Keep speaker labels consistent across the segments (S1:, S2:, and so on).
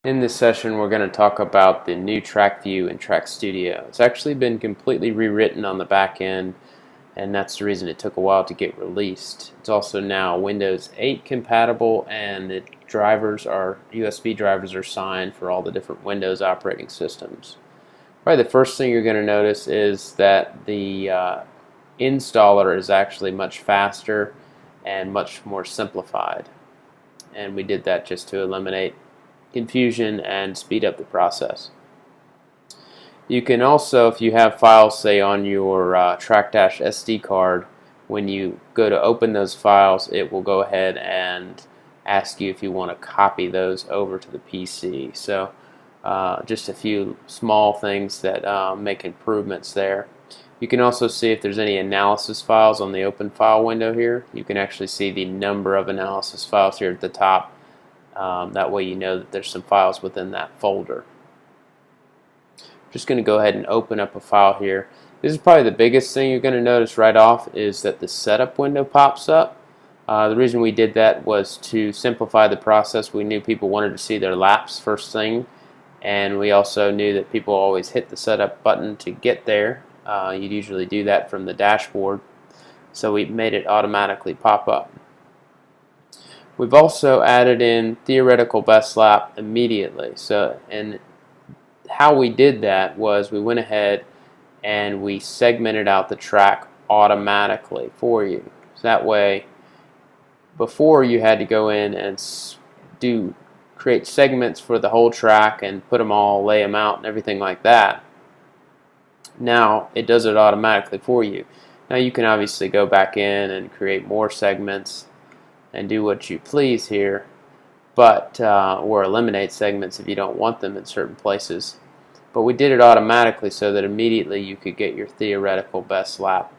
S1: In this session, we're going to talk about the new Traqview in TraqStudio. It's actually been completely rewritten on the back end, and that's the reason it took a while to get released. It's also now Windows 8 compatible, and the drivers are USB drivers are signed for all the different Windows operating systems. Probably the first thing you're going to notice is that the installer is actually much faster and much more simplified, and we did that just to eliminate confusion and speed up the process. You can also, if you have files, say on your Traq-SD card, when you go to open those files, it will go ahead and ask you if you want to copy those over to the PC. So just a few small things that make improvements there. You can also see if there's any analysis files on the open file window here. You can actually see the number of analysis files here at the top. That way you know that there's some files within that folder. Just going to go ahead and open up a file here. This is probably the biggest thing you're going to notice right off is that the setup window pops up. The reason we did that was to simplify the process. We knew people wanted to see their laps first thing, and we also knew that people always hit the setup button to get there. You'd usually do that from the dashboard, so we made it automatically pop up. We've also added in theoretical best lap immediately. And how we did that was we went ahead and we segmented out the track automatically for you. So that way, before you had to go in and create segments for the whole track and put them all, lay them out and everything like that. Now it does it automatically for you. Now you can obviously go back in and create more segments and do what you please here, but or eliminate segments if you don't want them in certain places. But we did it automatically so that immediately you could get your theoretical best lap.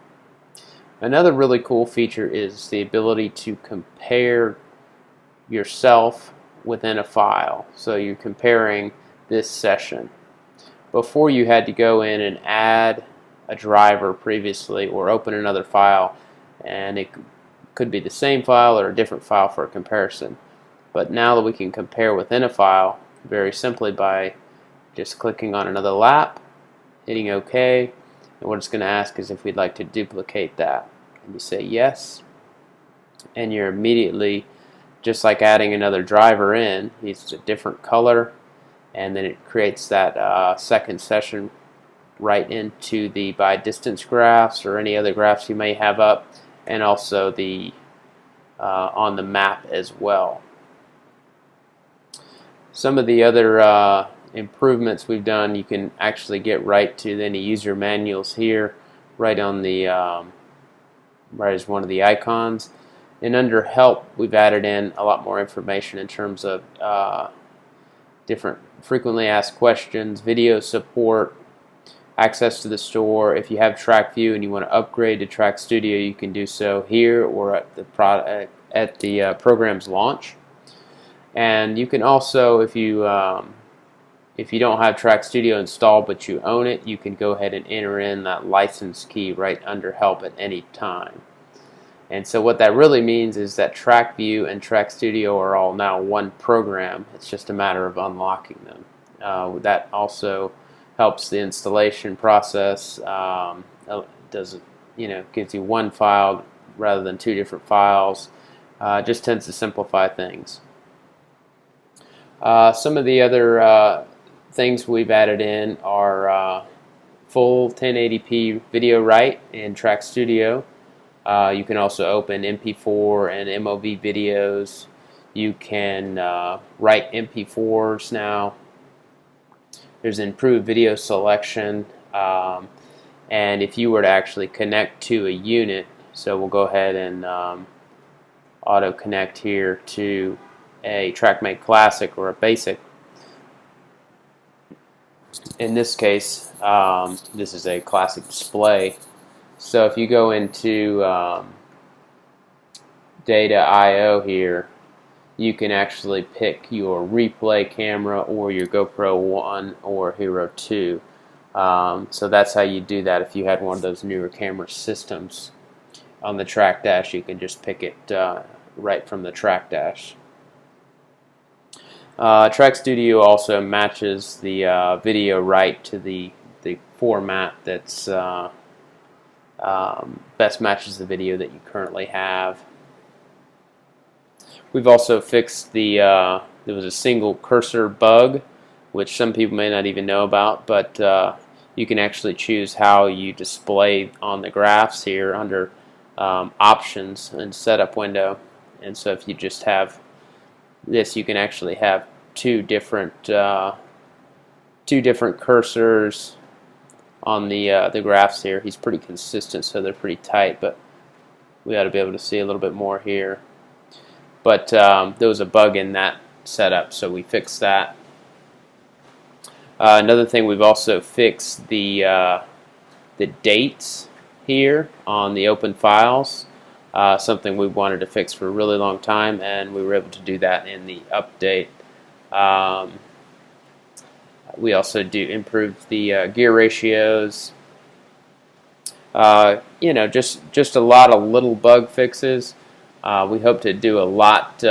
S1: Another really cool feature is the ability to compare yourself within a file. So you're comparing this session. Before you had to go in and add a driver previously or open another file, and it could be the same file or a different file for a comparison. But now that we can compare within a file very simply by just clicking on another lap, hitting OK, and what it's going to ask is if we'd like to duplicate that. And you say yes, and you're immediately, just like adding another driver in, it's a different color, and then it creates that second session right into the by distance graphs or any other graphs you may have up, and also the on the map as well. Some of the other improvements we've done, you can actually get right to any user manuals here, right on the right as one of the icons. And under help, we've added in a lot more information in terms of different frequently asked questions, video support, access to the store. If you have Traqview and you want to upgrade to TraqStudio, you can do so here or at the program's launch. And you can also, if you don't have TraqStudio installed but you own it, you can go ahead and enter in that license key right under help at any time. And so what that really means is that Traqview and TraqStudio are all now one program. It's just a matter of unlocking them. That also helps the installation process. Gives you one file rather than two different files. Just tends to simplify things. Some of the other things we've added in are full 1080p video write in TraqStudio. You can also open MP4 and MOV videos. You can write MP4s now. There's improved video selection, and if you were to actually connect to a unit, so we'll go ahead and auto connect here to a TraqMate Classic or a Basic. In this case, this is a Classic display. So if you go into Data I/O here, you can actually pick your replay camera or your GoPro 1 or Hero 2. So that's how you do that if you had one of those newer camera systems. On the track dash, you can just pick it right from the track dash. TraqStudio also matches the video right to the format that's best matches the video that you currently have. We've also fixed there was a single cursor bug, which some people may not even know about, but you can actually choose how you display on the graphs here under options and setup window. And so if you just have this, you can actually have two different cursors on the graphs here. He's pretty consistent, so they're pretty tight, but we ought to be able to see a little bit more here. But there was a bug in that setup, so we fixed that. Another thing, we've also fixed the dates here on the open files. Something we wanted to fix for a really long time, and we were able to do that in the update. We also do improve the gear ratios. You know, just a lot of little bug fixes. We hope to do a lot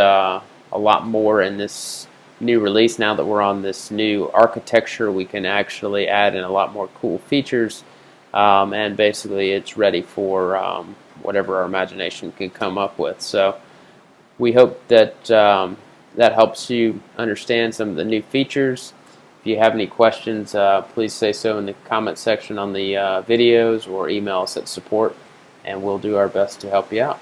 S1: more in this new release. Now that we're on this new architecture, we can actually add in a lot more cool features, and basically it's ready for whatever our imagination can come up with. So we hope that that helps you understand some of the new features. If you have any questions, please say so in the comment section on the videos, or email us at support, and we'll do our best to help you out.